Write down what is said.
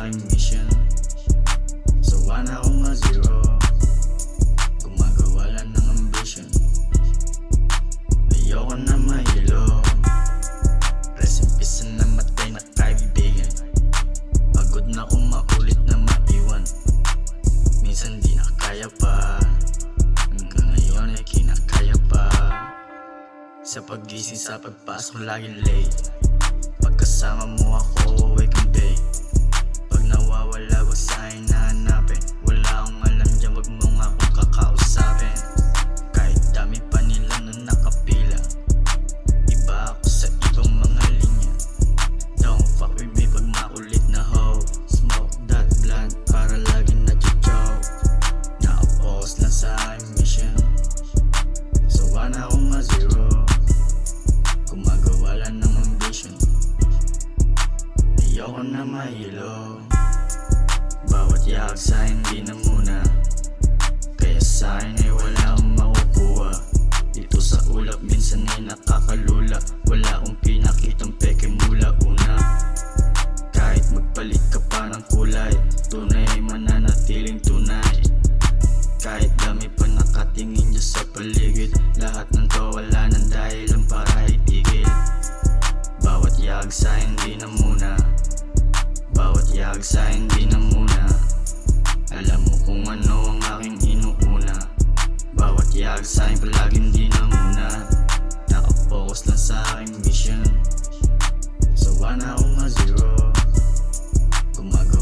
aking mission. Sawa na akong ma-zero, gumagawa lang ng ambition. Ayoko na mahilo, rest in peace na namatay na kaibigan. Pagod na akong maulit na maiwan, minsan di na kaya pa, hanggang ngayon ay kinakaya pa. Sa paggising sa pagpasok laging late, pagkasama mo ako wake and bake. Pag nawawala wag sa'kin nahanapin, wala akong alam dyan wag mo nga akong kakausapin. Kahit dami pa nila na nakapila, iba ako sa ibang mga linya. Don't fuck with me pag makulit na hoe, smoke that blunt para lagi na-joke. Nakapokus lang sa aking mission, sawa na akong ma-zero, gumagawa lang ng ambition. Ayoko na mahilo, bawat yakag sa'kin di na muna, kaya sa'kin ay wala akong makukuha. Dito sa ulap minsan ay nakakalula, wala akong pinakitang peke mula una. Kahit magpalit ka pa ng kulay, tunay ay mananatiling tunay. Kahit dami pa nakatingin dyan sa paligid, lahat ng to wala nang dahilan para itigil. Bawat yakag sa'kin di na muna, bawat yakag sa'kin di na muna. Alam mo kung ano ang aking inuuna, bawat yakag sa'kin palaging di na muna. Nakapokus lang sa aking mission, sawa na akong ma-zero, gumagawa